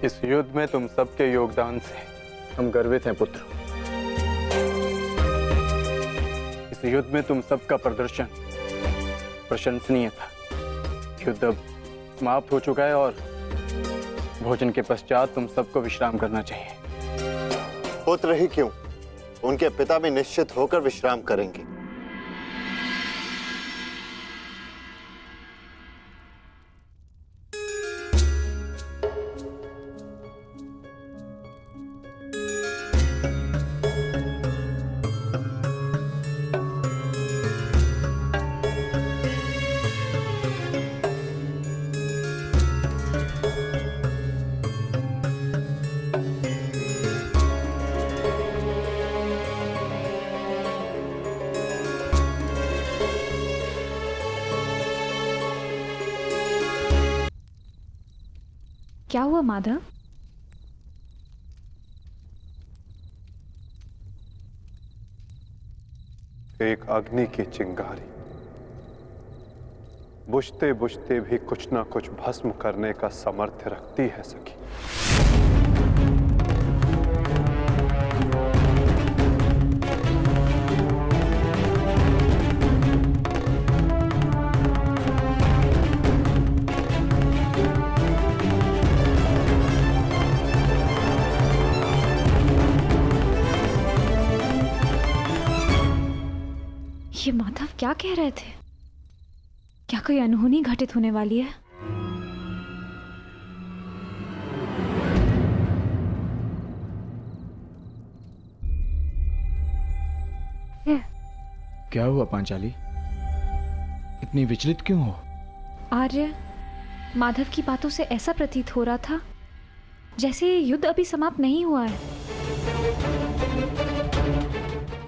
इस युद्ध में तुम सबके योगदान से हम गर्वित हैं पुत्र। इस युद्ध में तुम सबका प्रदर्शन प्रशंसनीय था। युद्ध अब समाप्त हो चुका है और भोजन के पश्चात तुम सबको विश्राम करना चाहिए। पुत्र ही क्यों, उनके पिता भी निश्चित होकर विश्राम करेंगे। क्या हुआ माधव? एक अग्नि की चिंगारी बुझते बुझते भी कुछ ना कुछ भस्म करने का सामर्थ्य रखती है सखी। ये माधव क्या कह रहे थे? क्या कोई अनहोनी घटित होने वाली है? क्या हुआ पांचाली? इतनी विचलित क्यों हो? आर्य, माधव की बातों से ऐसा प्रतीत हो रहा था जैसे ये युद्ध अभी समाप्त नहीं हुआ है।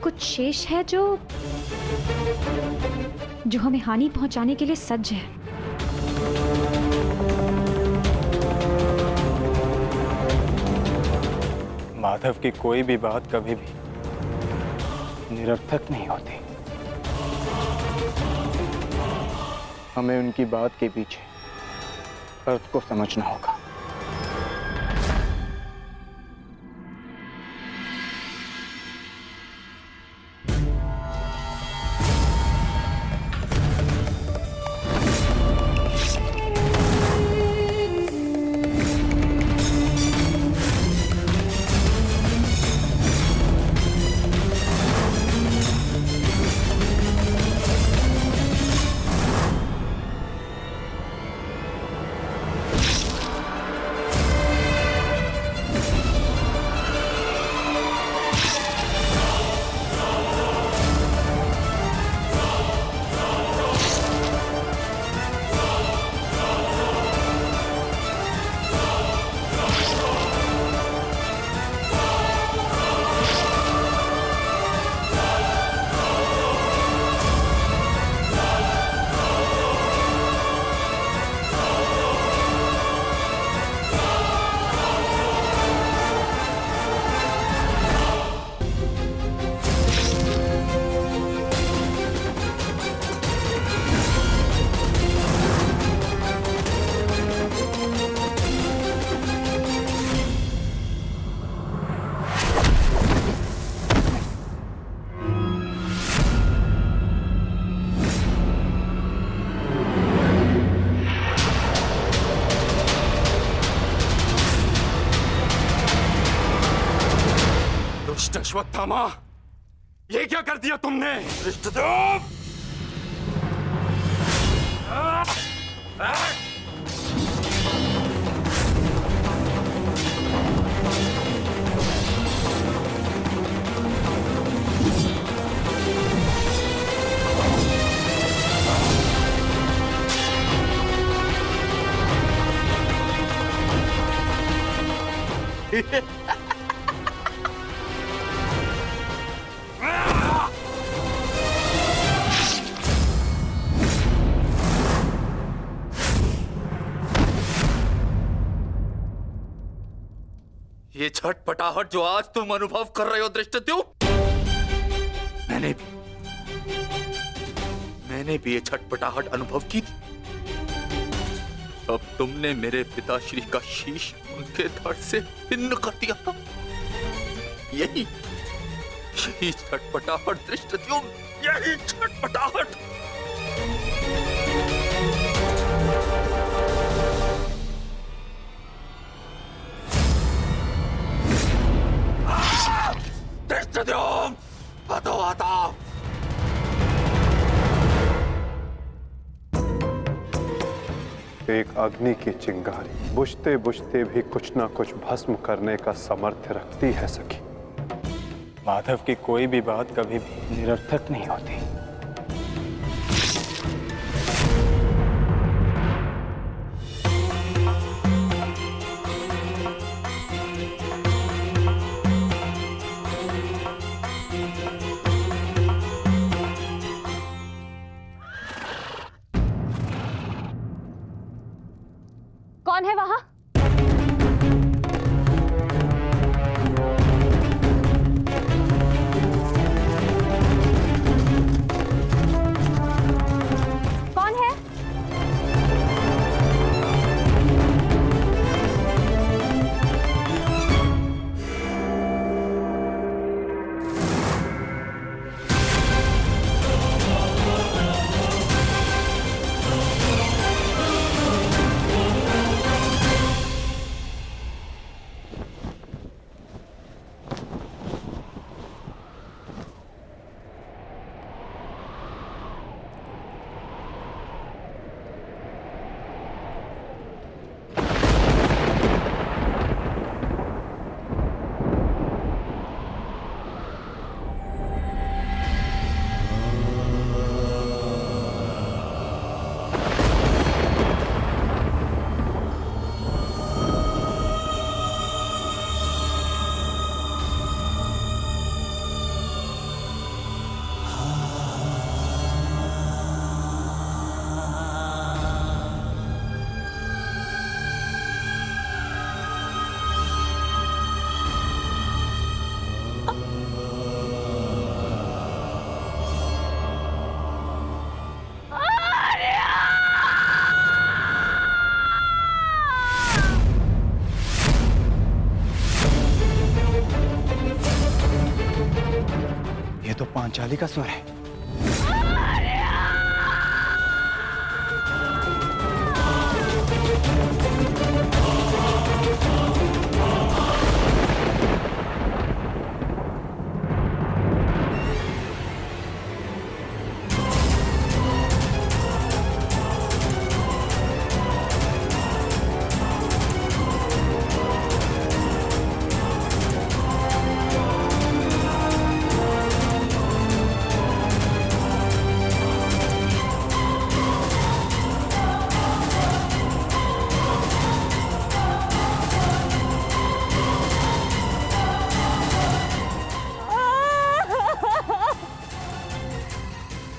कुछ शेष है जो हमें हानि पहुंचाने के लिए सज्ज है। माधव की कोई भी बात कभी भी निरर्थक नहीं होती। हमें उनकी बात के पीछे अर्थ को समझना होगा। अश्वत्थामा, ये क्या कर दिया तुमने? धृष्टद्युम्न! ये छटपटाहट जो आज तुम अनुभव कर रहे हो धृष्टद्युम्न, मैंने भी ये छटपटाहट अनुभव की थी। अब तुमने मेरे पिताश्री का शीश उनके धड़ से भिन्न कर दिया था। यही छटपटाहट दृष्टद्युम्न, यही छटपटाहट। दृष्टद्युम्न, हटो हटाओ। एक अग्नि की चिंगारी बुझते बुझते भी कुछ ना कुछ भस्म करने का सामर्थ्य रखती है सखी। माधव की कोई भी बात कभी भी निरर्थक नहीं होती। कौन है वहां? कौन है? ये तो पांचाली का स्वर है।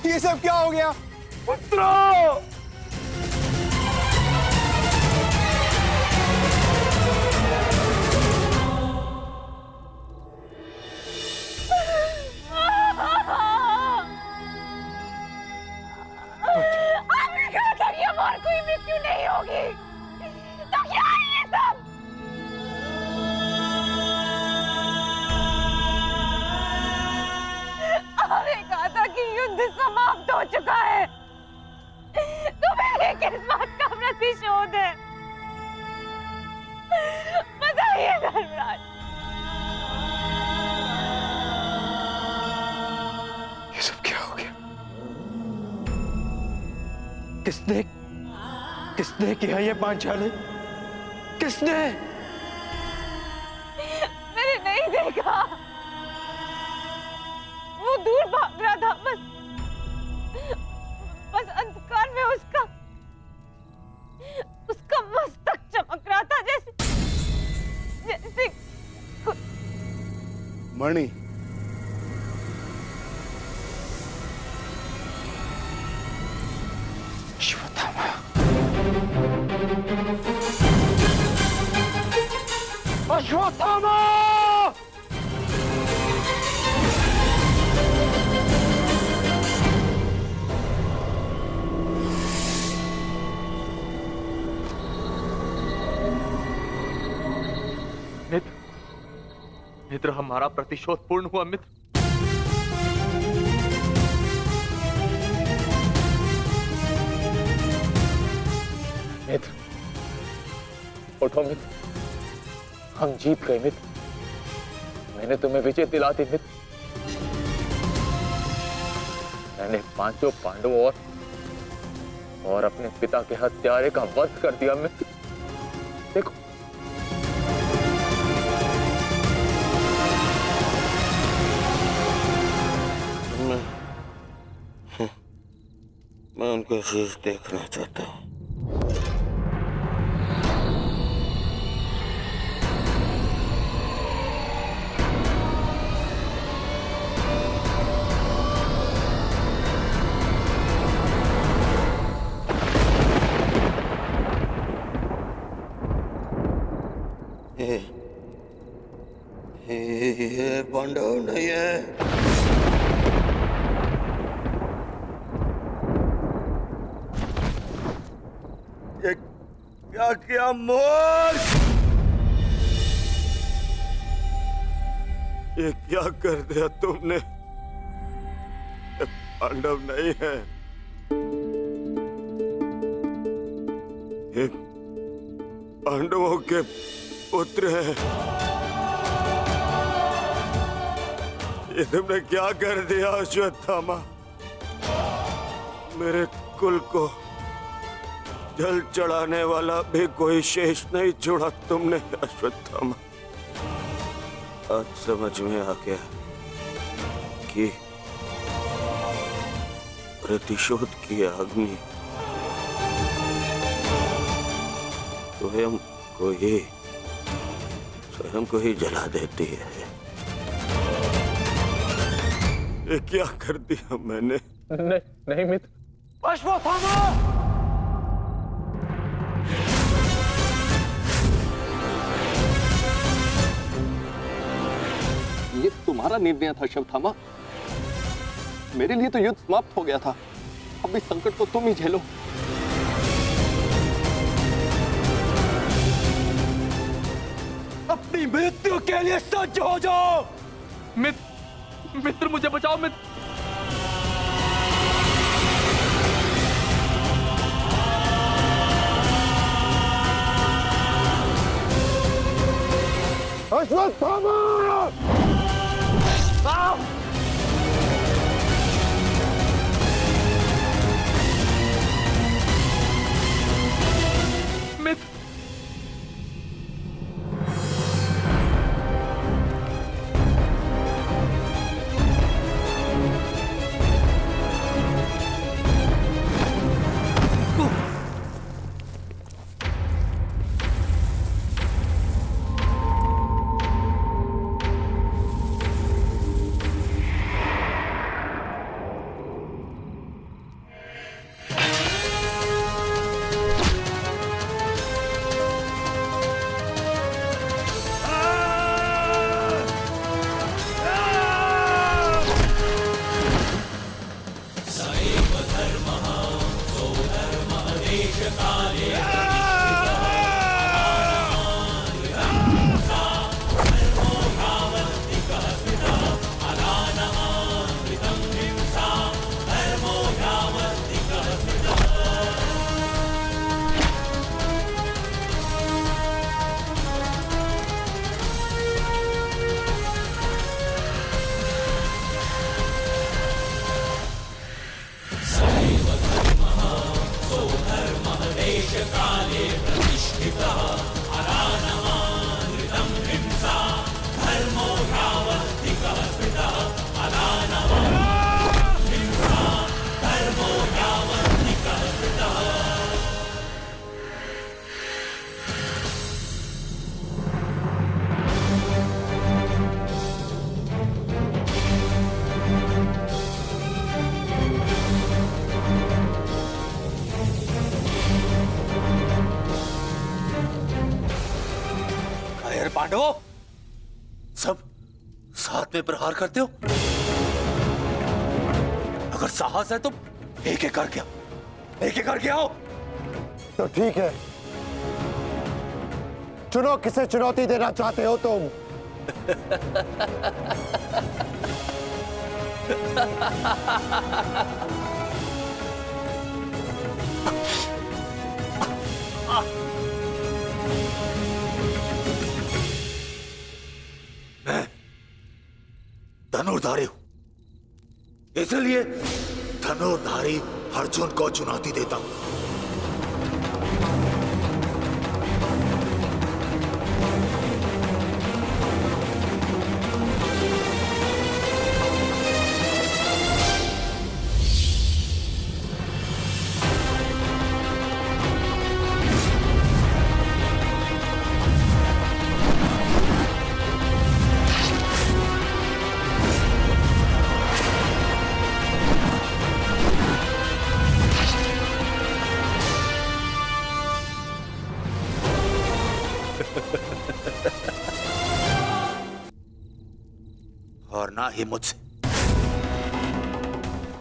ये सब क्या हो गया? आपने कहा था कि अब और कोई मृत्यु नहीं होगी, तो क्या है ये सब? आपने कहा था कि युद्ध समाप्त हो चुका है, तो मेरे किस बात का प्रतिशोध है? बताइए धर्मराज। ये सब क्या हो गया? किसने किया ये पांचाली? किसने? मैंने नहीं देखा, वो दूर भाग रहा था। बस अंधकार में उसका मस्तक चमक रहा था, जैसे मणि, अश्वत्थामा। अश्वत्थामा! मित्र, हमारा प्रतिशोध पूर्ण हुआ मित्र। मित्र, उठो मित्र, हम जीत गए मित्र। मैंने तुम्हें विजय दिला दी मित्र। मैंने पांचों पांडवों और अपने पिता के हत्यारे का वध कर दिया मित्र। देखो, मैं उनका शीश देखना चाहता हूँ। ये पांडव नहीं है। ये क्या किया मूर्ख? ये क्या कर दिया तुमने? ये पांडव नहीं है, ये पांडवों के पुत्र हैं। ये तुमने क्या कर दिया अश्वत्थामा? मेरे कुल को जल चढ़ाने वाला भी कोई शेष नहीं छोड़ा तुमने अश्वत्थामा। आज समझ में आ गया कि प्रतिशोध की अग्नि स्वयं को ही जला देती है। ये क्या कर दिया मैंने? नहीं मित्र। अश्वत्थामा! ये तुम्हारा निर्णय था अश्वत्थामा। मेरे लिए तो युद्ध समाप्त हो गया था। अब इस संकट को तुम ही झेलो। अपनी मृत्यु के लिए सज्ज हो जाओ। मित्र, मुझे बचाओ मित्र। अश्वत्थामा! मित्र, पांडवों, सब साथ में प्रहार करते हो? अगर साहस है तो एक एक करके आओ। तो ठीक है, चुनो किसे चुनौती देना चाहते हो तुम। मैं धनुर्धारी हूं, इसलिए धनुर्धारी अर्जुन को चुनौती देता हूं। और ना ही मुझसे,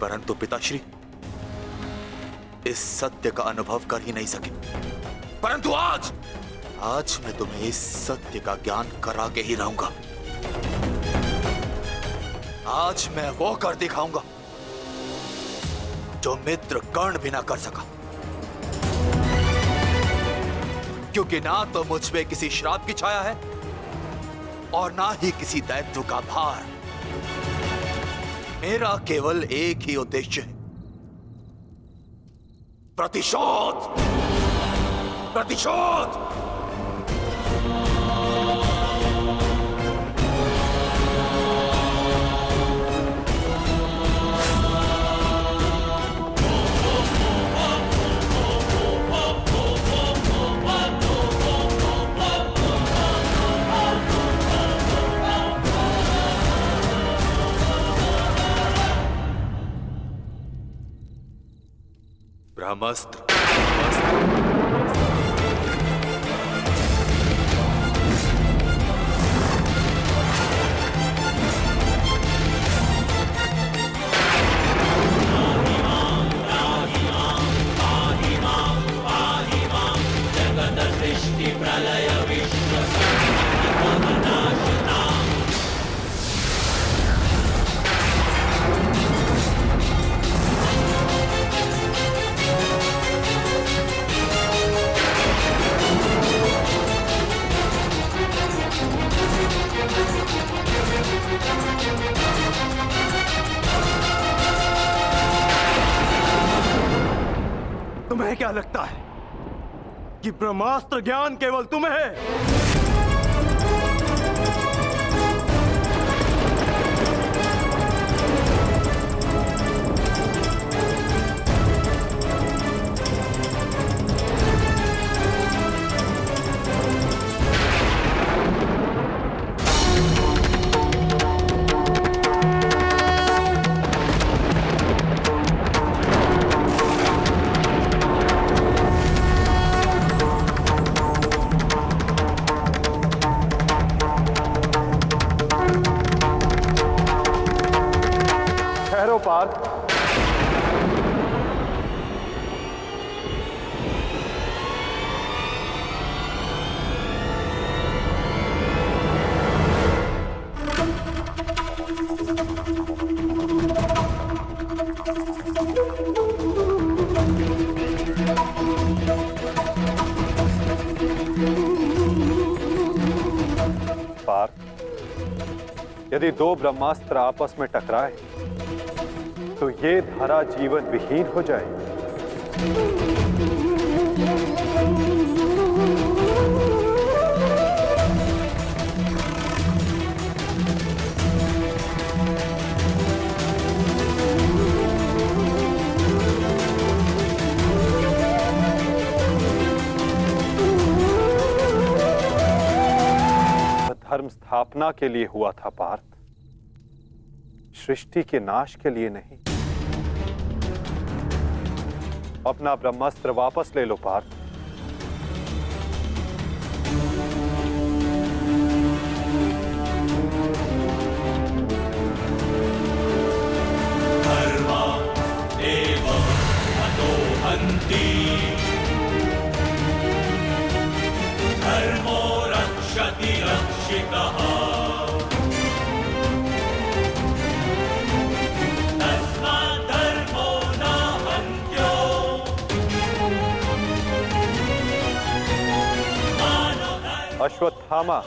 परंतु पिताश्री इस सत्य का अनुभव कर ही नहीं सके। परंतु आज मैं तुम्हें इस सत्य का ज्ञान करा के ही रहूंगा। आज मैं वो कर दिखाऊंगा जो मित्र कर्ण भी ना कर सका, क्योंकि ना तो मुझ पे किसी श्राप की छाया है और ना ही किसी दैत्य का भार। मेरा केवल एक ही उद्देश्य है, प्रतिशोध। प्रतिशोध। ब्रह्मास्त्र। तुम्हें क्या लगता है कि ब्रह्मास्त्र ज्ञान केवल तुम्हें है? पार्थ, यदि दो ब्रह्मास्त्र आपस में टकराए तो ये धारा जीवन विहीन हो जाएगी। धर्म स्थापना के लिए हुआ था पार्थ, सृष्टि के नाश के लिए नहीं। अपना ब्रह्मास्त्र वापस ले लो पार्थ। धर्मा एव हतो हन्ति, धर्मो रक्षति रक्षितः। अश्वत्थामा,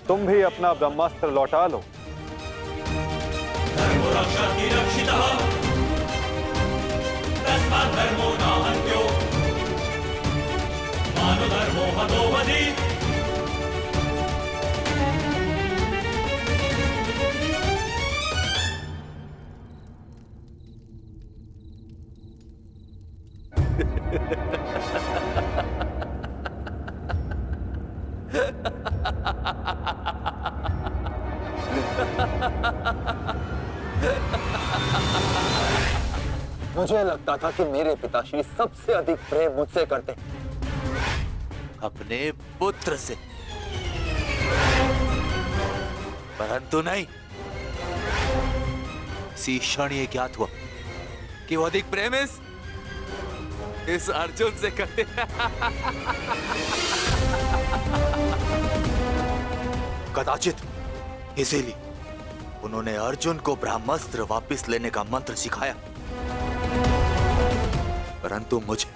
तुम भी अपना ब्रह्मास्त्र लौटा लो। धर्मो रक्षति रक्षितः तस्मात् धर्मो न हन्यो मानो धर्मो हतो वधि। मुझे लगता था कि मेरे पिताश्री सबसे अधिक प्रेम मुझसे करते, अपने पुत्र से, परंतु नहीं। इसी क्षण ये ज्ञात हुआ कि वो अधिक प्रेम इस अर्जुन से करते। कदाचित इसीलिए उन्होंने अर्जुन को ब्रह्मास्त्र वापस लेने का मंत्र सिखाया, परंतु मुझे,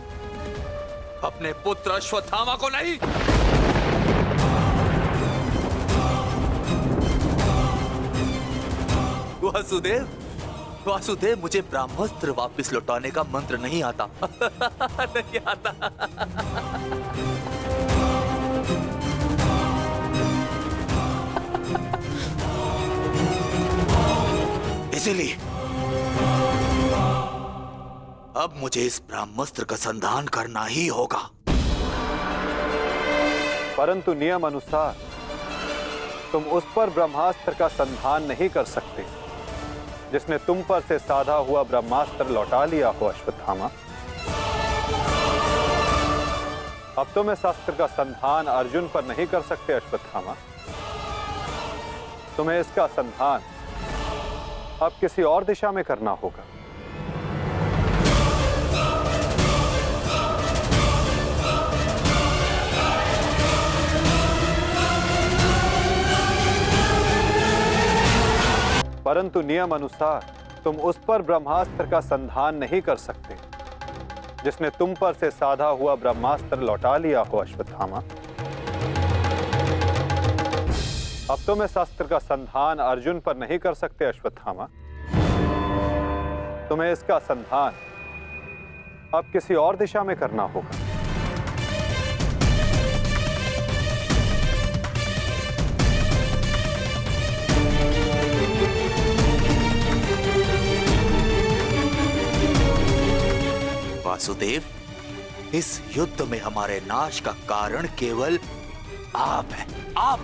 अपने पुत्र अश्वत्थामा को नहीं। वासुदेव, वासुदेव, मुझे ब्रह्मास्त्र वापस लौटाने का मंत्र नहीं आता। नहीं आता। इसीलिए अब मुझे इस ब्रह्मास्त्र का संधान करना ही होगा। परंतु नियम अनुसार तुम उस पर ब्रह्मास्त्र का संधान नहीं कर सकते जिसने तुम पर से साधा हुआ ब्रह्मास्त्र लौटा लिया हो अश्वत्थामा। अब तुम इस अस्त्र का संधान अर्जुन पर नहीं कर सकते अश्वत्थामा। तुम्हें इसका संधान अब किसी और दिशा में करना होगा। परंतु नियम अनुसार तुम उस पर ब्रह्मास्त्र का संधान नहीं कर सकते जिसने तुम पर से साधा हुआ ब्रह्मास्त्र लौटा लिया हो अश्वत्थामा। अब तुम इस अस्त्र का संधान अर्जुन पर नहीं कर सकते अश्वत्थामा। तुम्हें इसका संधान अब किसी और दिशा में करना होगा। वासुदेव, इस युद्ध में हमारे नाश का कारण केवल आप हैं। आप,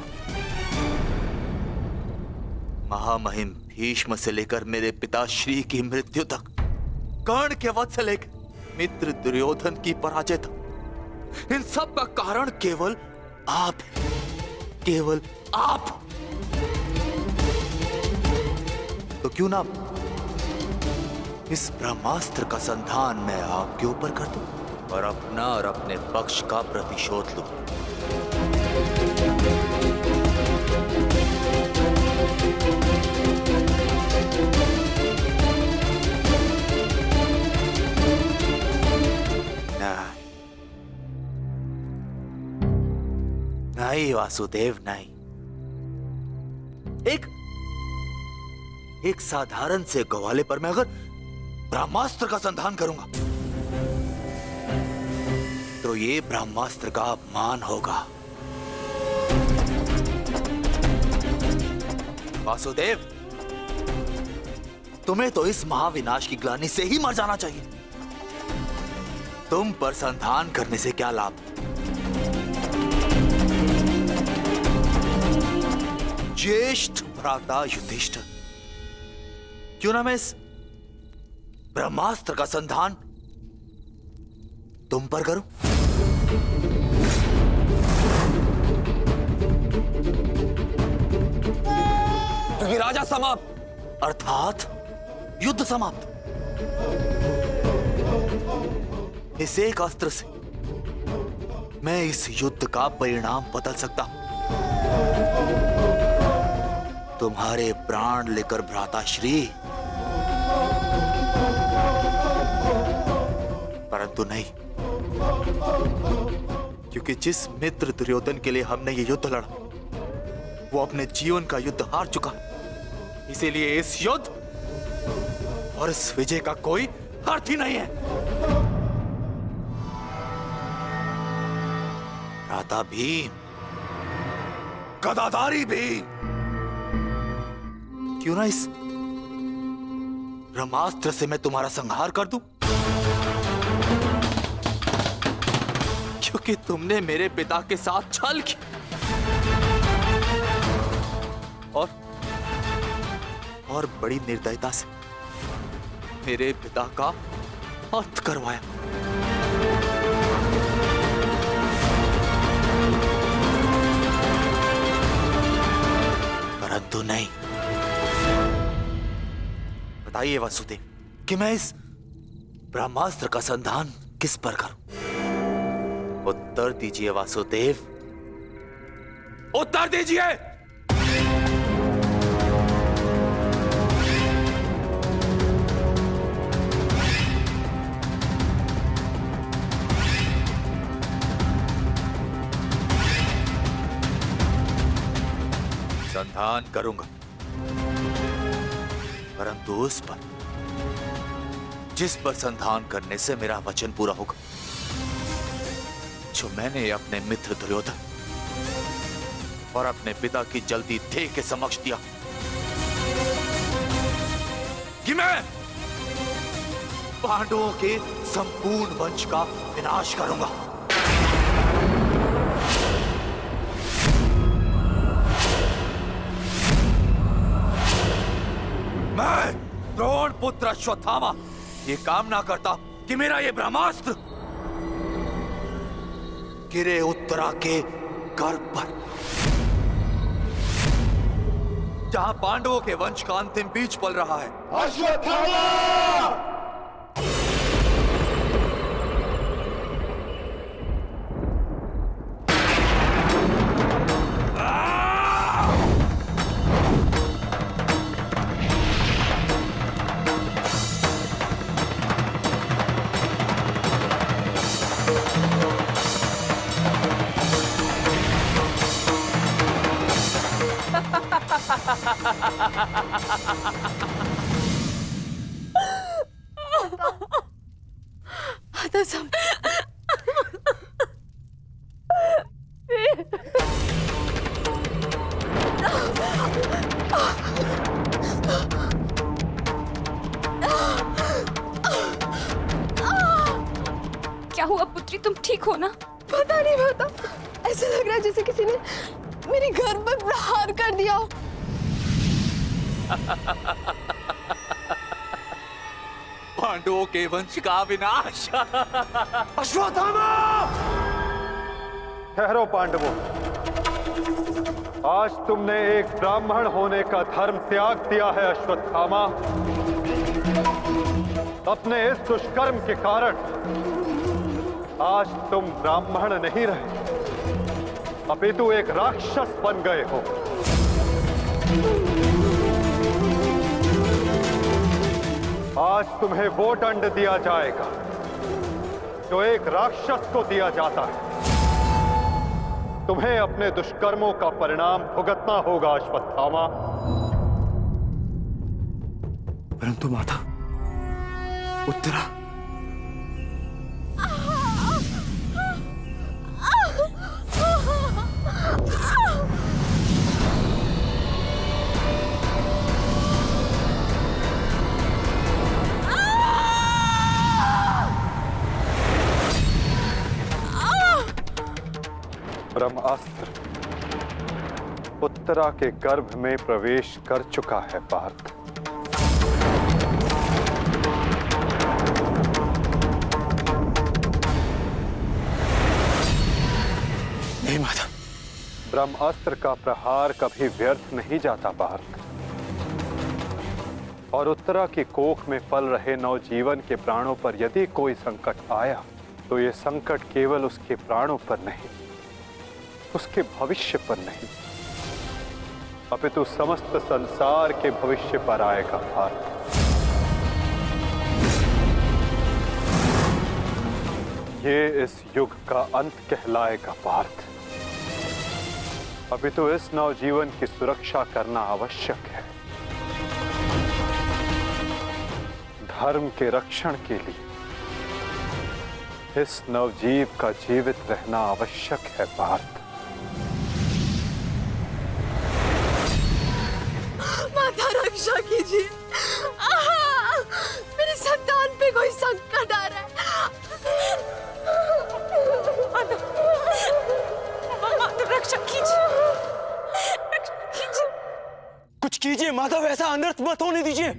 महामहिम भीष्म से लेकर मेरे पिताश्री की मृत्यु तक, कर्ण के वध से लेकर मित्र दुर्योधन की पराजय तक, इन सब का कारण केवल आप हैं। केवल आप। तो क्यों ना इस ब्रह्मास्त्र का संधान मैं आपके ऊपर कर दूं और अपना और अपने पक्ष का प्रतिशोध लूं। नहीं वासुदेव, नहीं। एक साधारण से ग्वाले पर मैं अगर ब्रह्मास्त्र का संधान करूंगा तो ये ब्रह्मास्त्र का अपमान होगा। वासुदेव, तुम्हें तो इस महाविनाश की ग्लानि से ही मर जाना चाहिए। तुम पर संधान करने से क्या लाभ? ज्येष्ठ भ्राता युधिष्ठिर, क्यों ना मैं इस ब्रह्मास्त्र का संधान तुम पर करूं? क्योंकि राजा समाप्त, अर्थात युद्ध समाप्त। इस एक अस्त्र से मैं इस युद्ध का परिणाम बदल सकता हूं। तुम्हारे प्राण लेकर भ्राताश्री, परंतु नहीं, क्योंकि जिस मित्र दुर्योधन के लिए हमने ये युद्ध लड़ा वो अपने जीवन का युद्ध हार चुका है। इसीलिए इस युद्ध और इस विजय का कोई अर्थ ही नहीं है। भ्राता भीम, गदाधारी भीम, क्यों ना इस ब्रह्मास्त्र से मैं तुम्हारा संहार कर दूं? क्योंकि तुमने मेरे पिता के साथ छल किया और बड़ी निर्दयता से मेरे पिता का अंत करवाया। परंतु नहीं, बताइए वासुदेव कि मैं इस ब्रह्मास्त्र का संधान किस पर करूं? उत्तर दीजिए वासुदेव, उत्तर दीजिए। संधान करूंगा, परंतु उस पर जिस पर संधान करने से मेरा वचन पूरा होगा, जो मैंने अपने मित्र दुर्योधन और अपने पिता की जल्दी देह के समक्ष दिया कि मैं पांडवों के संपूर्ण वंश का विनाश करूंगा। मैं द्रोण पुत्र अश्वत्थामा ये कामना करता कि मेरा ये ब्रह्मास्त्र गिरे उत्तरा के गर्भ पर, जहां पांडवों के वंश का अंतिम बीज पल रहा है। अश्वत्थामा! तो सब क्या हुआ पुत्री, तुम ठीक हो ना? पता नहीं, ऐसा लग रहा है जैसे किसी ने मेरे घर पर प्रहार कर दिया। पांडवों के वंश का विनाश। अश्वत्थामा! ठहरो पांडवों, आज तुमने एक ब्राह्मण होने का धर्म त्याग दिया है। अश्वत्थामा, अपने इस दुष्कर्म के कारण आज तुम ब्राह्मण नहीं रहे, अपितु एक राक्षस बन गए हो। आज तुम्हें वो दंड दिया जाएगा जो एक राक्षस को दिया जाता है। तुम्हें अपने दुष्कर्मों का परिणाम भुगतना होगा अश्वत्थामा। परंतु माता, उत्तरा, ब्रह्मास्त्र उत्तरा के गर्भ में प्रवेश कर चुका है पार्थ। नहीं माता, ब्रह्मास्त्र का प्रहार कभी व्यर्थ नहीं जाता पार्थ। और उत्तरा की कोख में पल रहे नवजीवन के प्राणों पर यदि कोई संकट आया तो ये संकट केवल उसके प्राणों पर नहीं, उसके भविष्य पर नहीं, अपितु समस्त संसार के भविष्य पर आएगा पार्थ। ये इस युग का अंत कहलाएगा पार्थ। अभी तो इस नवजीवन की सुरक्षा करना आवश्यक है। धर्म के रक्षण के लिए इस नवजीव का जीवित रहना आवश्यक है पार्थ। माता रक्षा कीजिए। मेरे संतान पे कोई संकट आ रहा है। माता रक्षा कीजिए, रक्षा कीजिए। कुछ कीजिए माधव, ऐसा अनर्थ मत होने दीजिए।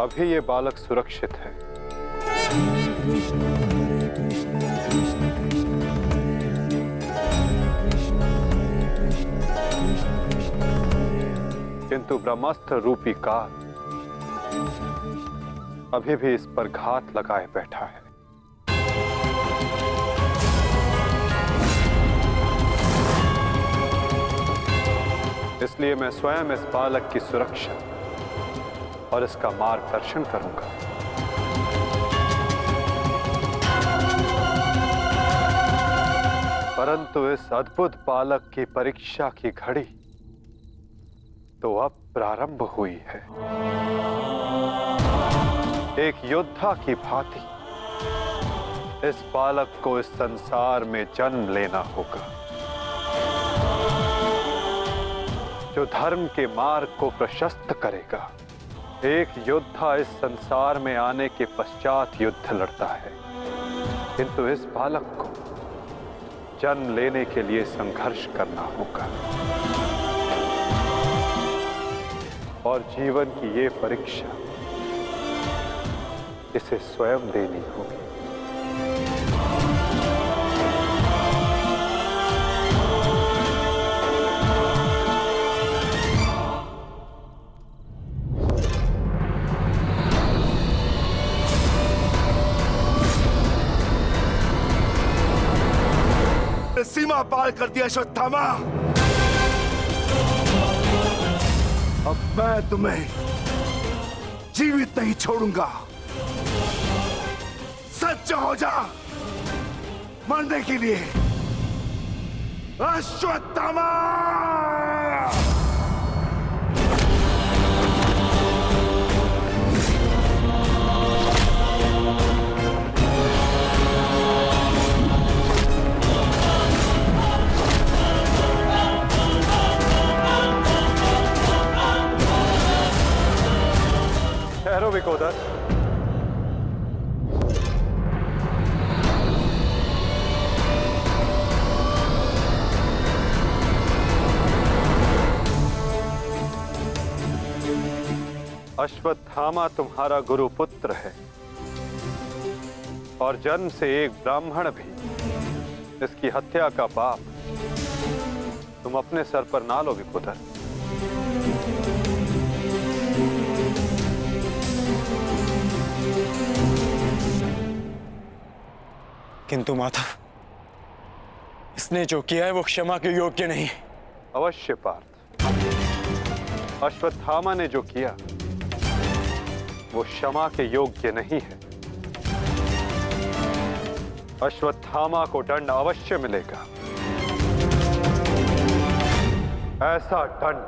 अभी ये बालक सुरक्षित है। किंतु ब्रह्मास्त्र रूपी काल अभी भी इस पर घात लगाए बैठा है। इसलिए मैं स्वयं इस बालक की सुरक्षा और इसका मार्गदर्शन करूंगा। परंतु इस अद्भुत बालक की परीक्षा की घड़ी तो अब प्रारंभ हुई है। एक योद्धा की भांति इस बालक को इस संसार में जन्म लेना होगा, जो धर्म के मार्ग को प्रशस्त करेगा। एक योद्धा इस संसार में आने के पश्चात युद्ध लड़ता है, किंतु इस बालक को जन्म लेने के लिए संघर्ष करना होगा और जीवन की ये परीक्षा इसे स्वयं देनी होगी। सीमा पार कर दिया अश्वत्थामा। अब मैं तुम्हें जीवित नहीं छोड़ूंगा। सच्चा हो जा मरने के लिए अश्वत्थामा। ठहरो विकोदर। अश्वत्थामा तुम्हारा गुरु पुत्र है और जन्म से एक ब्राह्मण भी। इसकी हत्या का पाप तुम अपने सर पर ना लो विकोदर। किंतु माधव, इसने जो किया है वो क्षमा के योग्य नहीं। अवश्य पार्थ, अश्वत्थामा ने जो किया वो क्षमा के योग्य नहीं है। अश्वत्थामा को दंड अवश्य मिलेगा। ऐसा दंड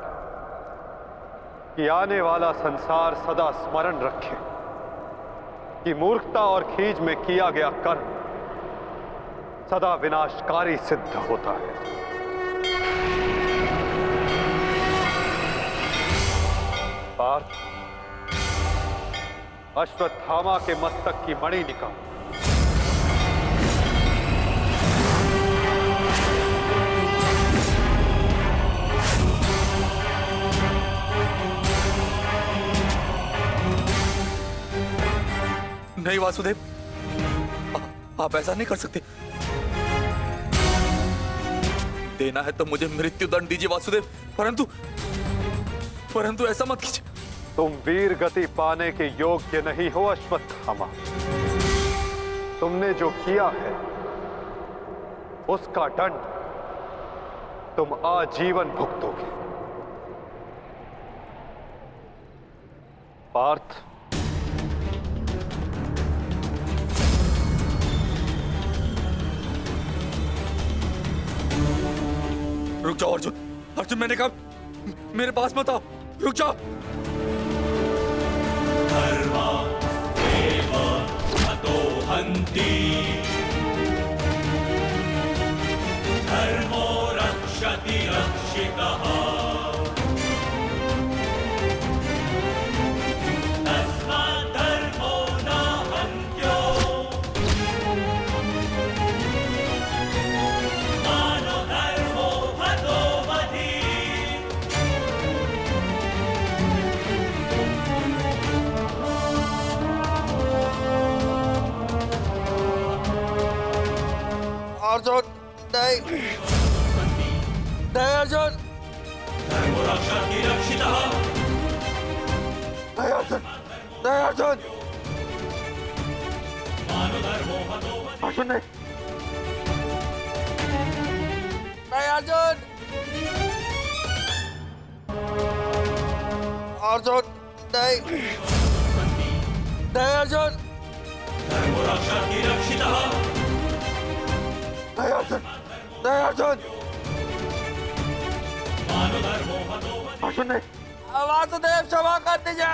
कि आने वाला संसार सदा स्मरण रखे कि मूर्खता और खीज में किया गया कर्म सदा विनाशकारी सिद्ध होता है। पार्थ, अश्वत्थामा के मस्तक की मणि निकाल। नहीं वासुदेव, आप ऐसा नहीं कर सकते। देना है तो मुझे मृत्युदंड दीजिए वासुदेव, परंतु ऐसा मत कीजिए। तुम वीर गति पाने के योग्य नहीं हो अश्वत्थामा। तुमने जो किया है उसका दंड तुम आजीवन भुगतोगे। पार्थ, रुक जाओ अर्जुन। अर्जुन, मैंने कहा मेरे पास मत आओ, रुक जाओ। धर्मा एव हतो हन्ति, धर्मो रक्षति रक्षितः। तस्मात् धर्मो न हन्त्यो, मानो धर्मो हतो वधि। अर्जुन नहीं, नहीं अर्जुन, धर्मो रक्षति रक्षितः। नहीं अर्जुन, नहीं अर्जुन, मानो धर्मो हतो वधि। अर्जुन नहीं, नहीं अर्जुन, अर्जुन नहीं, नहीं अर्जुन, धर्मो रक्षति रक्षितः। नहीं अर्जुन, नहीं अर्जुन, मानो धर्मो हतो वधि। अर्जुन नहीं। वासुदेव क्षमा कर दीजिए।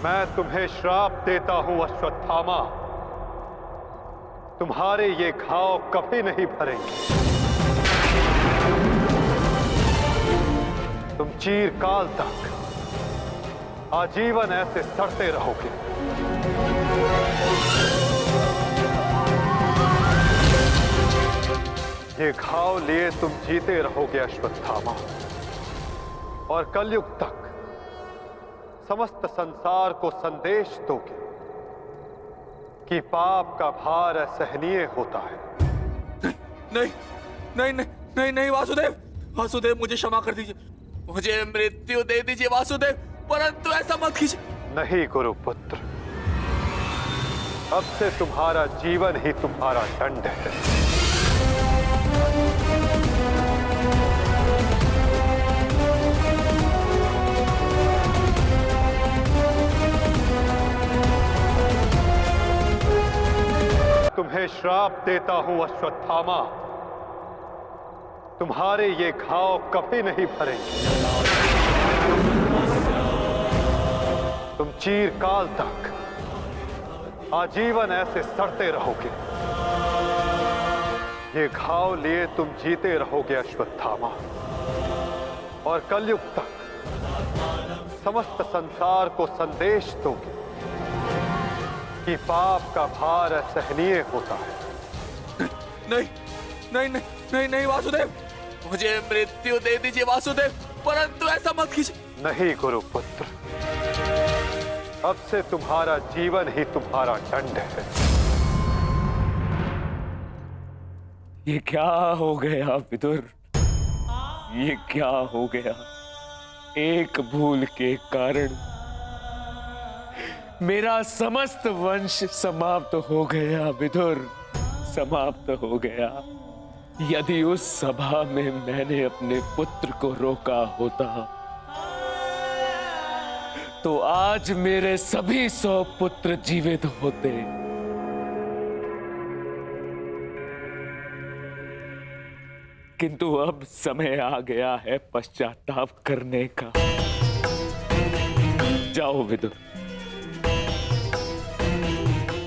मैं तुम्हें श्राप देता हूं अश्वत्थामा, तुम्हारे ये घाव कभी नहीं भरेंगे। तुम चीरकाल तक आजीवन ऐसे सड़ते रहोगे। ये घाव लिए तुम जीते रहोगे अश्वत्थामा, और कलयुग तक समस्त संसार को संदेश दोगे कि पाप का भार असहनीय होता है। नहीं नहीं नहीं नहीं नहीं वासुदेव, वासुदेव मुझे क्षमा कर दीजिए, मुझे मृत्यु दे दीजिए वासुदेव, परंतु ऐसा मत कीजिए। नहीं गुरुपुत्र, अब से तुम्हारा जीवन ही तुम्हारा दंड है। तुम्हें श्राप देता हूं अश्वत्थामा, तुम्हारे ये घाव कभी नहीं भरेंगे। तुम चीरकाल तक आजीवन ऐसे सड़ते रहोगे। ये घाव लिए तुम जीते रहोगे अश्वत्थामा, और कलयुग तक समस्त संसार को संदेश दोगे कि पाप का भार असहनीय होता है। नहीं नहीं नहीं नहीं नहीं वासुदेव, मुझे मृत्यु दे दीजिए वासुदेव, परंतु ऐसा मत कीजिए। नहीं गुरुपुत्र, अब से तुम्हारा जीवन ही तुम्हारा दंड है। ये क्या हो गया विदुर, ये क्या हो गया? एक भूल के कारण मेरा समस्त वंश समाप्त हो गया विदुर, समाप्त हो गया। यदि उस सभा में मैंने अपने पुत्र को रोका होता तो आज मेरे सभी 100 पुत्र जीवित होते। किंतु अब समय आ गया है पश्चाताप करने का। जाओ विदुर,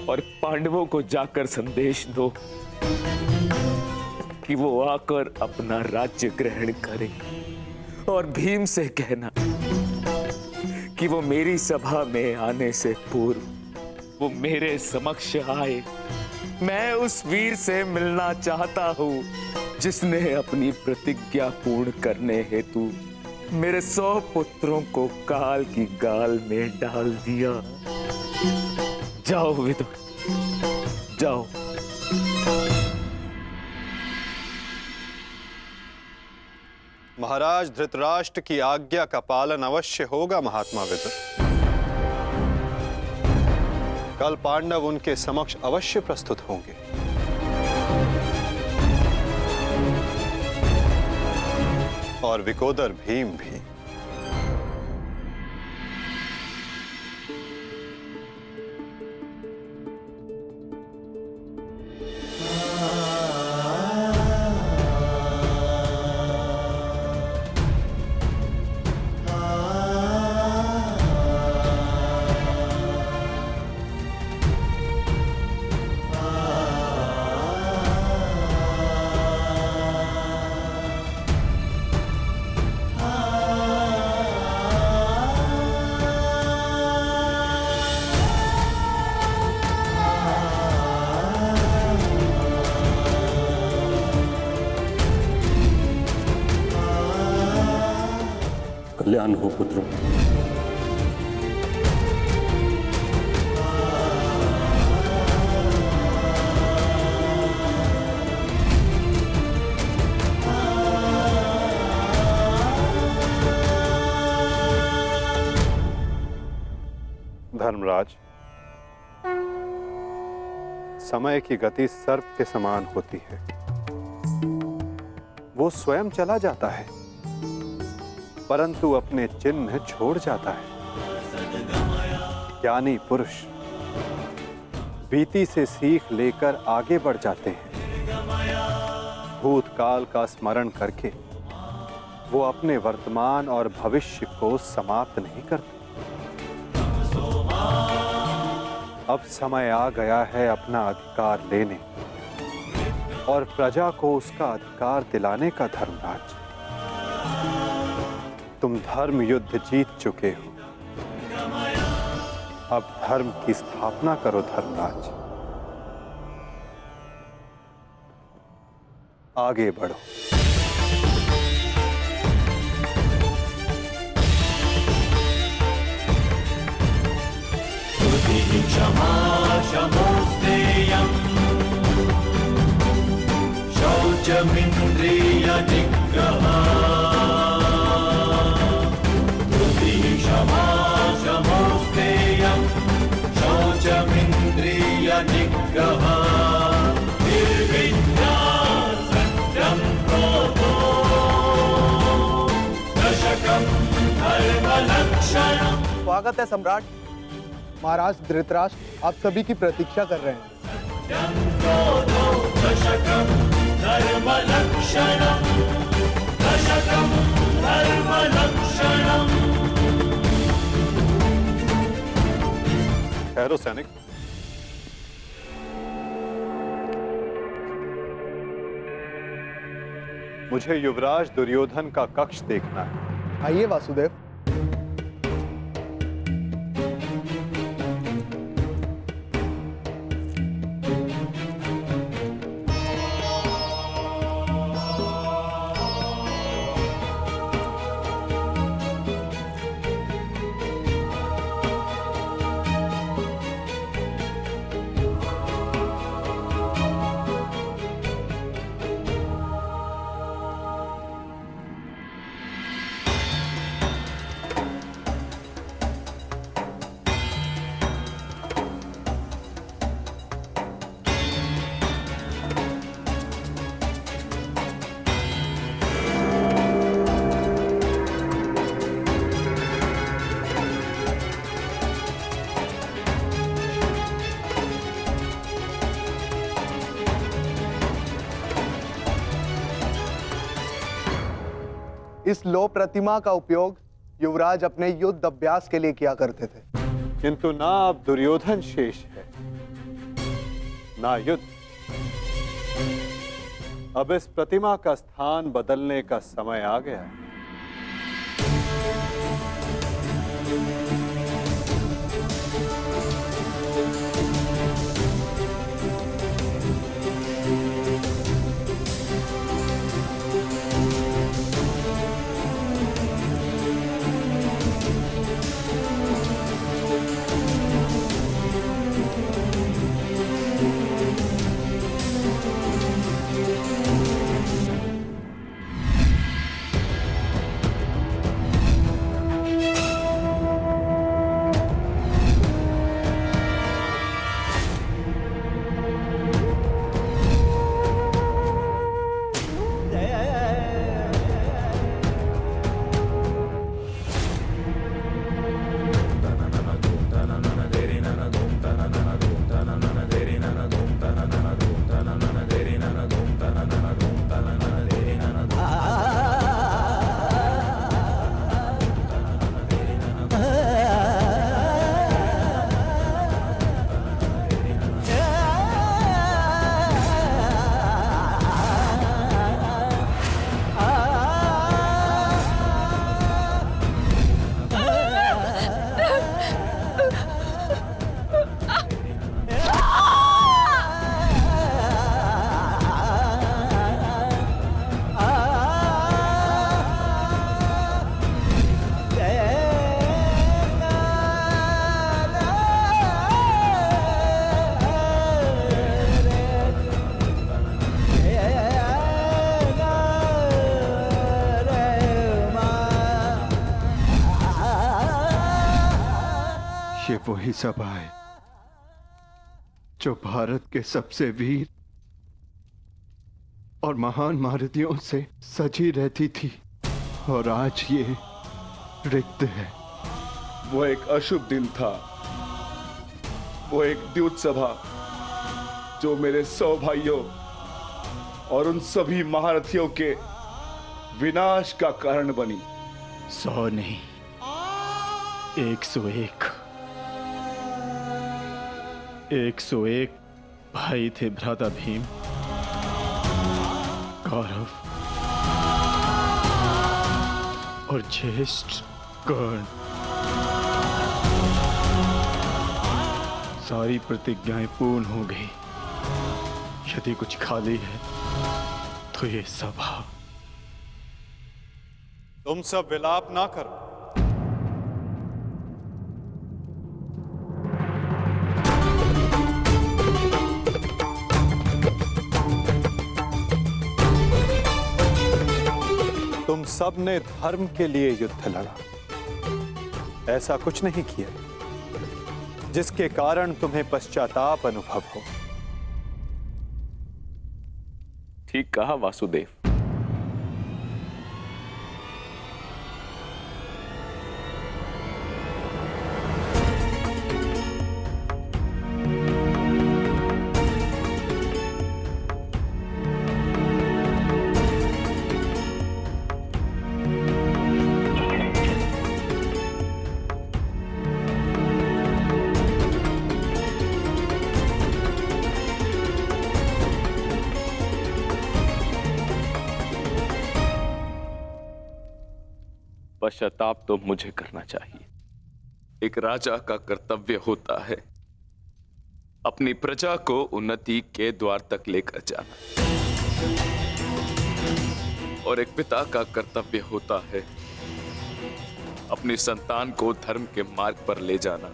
और पांडवों को जाकर संदेश दो कि वो आकर अपना राज्य ग्रहण करें, और भीम से कहना कि वो मेरी सभा में आने से पूर्व वो मेरे समक्ष आए। मैं उस वीर से मिलना चाहता हूं जिसने अपनी प्रतिज्ञा पूर्ण करने हेतु मेरे 100 पुत्रों को काल की गाल में डाल दिया। जाओ विदुर, जाओ। महाराज धृतराष्ट्र की आज्ञा का पालन अवश्य होगा महात्मा विदुर। कल पांडव उनके समक्ष अवश्य प्रस्तुत होंगे। और विकोदर भीम भी। कल्याण हो पुत्रों। धर्मराज, समय की गति सर्प के समान होती है। वो स्वयं चला जाता है परंतु अपने चिन्ह छोड़ जाता है। ज्ञानी पुरुष बीती से सीख लेकर आगे बढ़ जाते हैं। भूतकाल का स्मरण करके वो अपने वर्तमान और भविष्य को समाप्त नहीं करते। अब समय आ गया है अपना अधिकार लेने और प्रजा को उसका अधिकार दिलाने का, धर्मराज। तुम धर्म युद्ध जीत चुके हो, अब धर्म की स्थापना करो, धर्मराज। आगे बढ़ो। क्षमा शमोस्तेयम् शौचमिन्द्रिय निग्रहा क्षमा शमोस्तेयम् शौचमिन्द्रिय निग्रहा निर्विद्या सत्यं क्रोधो दशकं धर्मलक्षणम्। स्वागत है सम्राट। महाराज धृतराष्ट्र आप सभी की प्रतीक्षा कर रहे हैं। दशकं धर्मलक्षणम् दशकं धर्मलक्षणम्। ठहरो सैनिक। मुझे युवराज दुर्योधन का कक्ष देखना है। आइए वासुदेव। इस लो प्रतिमा का उपयोग युवराज अपने युद्ध अभ्यास के लिए किया करते थे, किंतु ना अब दुर्योधन शेष है, ना युद्ध। अब इस प्रतिमा का स्थान बदलने का समय आ गया है। ये वही सभा है जो भारत के सबसे वीर और महान महारथियों से सजी रहती थी, और आज ये रिक्त है। वो एक अशुभ दिन था, वो एक द्यूत सभा जो मेरे 100 भाइयों और उन सभी महारथियों के विनाश का कारण बनी। 100 नहीं, 101। 101 भाई थे भ्राता भीम, कौरव और ज्येष्ठ कर्ण। सारी प्रतिज्ञाएं पूर्ण हो गई। यदि कुछ खाली है तो ये सभा। तुम सब विलाप ना करो। तुम सब ने धर्म के लिए युद्ध लड़ा, ऐसा कुछ नहीं किया जिसके कारण तुम्हें पश्चाताप अनुभव हो। ठीक कहा वासुदेव। पश्चाताप तो मुझे करना चाहिए। एक राजा का कर्तव्य होता है अपनी प्रजा को उन्नति के द्वार तक लेकर जाना, और एक पिता का कर्तव्य होता है अपनी संतान को धर्म के मार्ग पर ले जाना।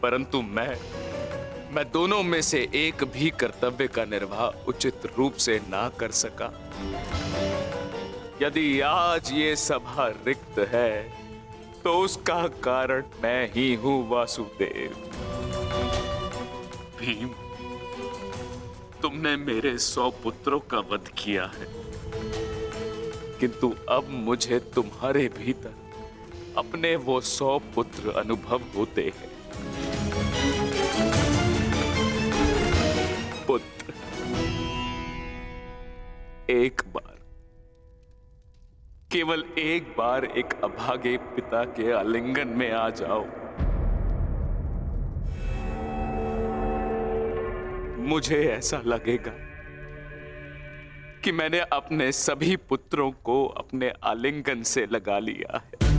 परंतु मैं दोनों में से एक भी कर्तव्य का निर्वाह उचित रूप से ना कर सका। यदि आज ये सभा रिक्त है तो उसका कारण मैं ही हूं वासुदेव। भीम, तुमने मेरे 100 पुत्रों का वध किया है, किंतु अब मुझे तुम्हारे भीतर अपने वो 100 पुत्र अनुभव होते हैं। पुत्र, एक बार, केवल एक बार एक अभागे पिता के आलिंगन में आ जाओ। मुझे ऐसा लगेगा कि मैंने अपने सभी पुत्रों को अपने आलिंगन से लगा लिया है।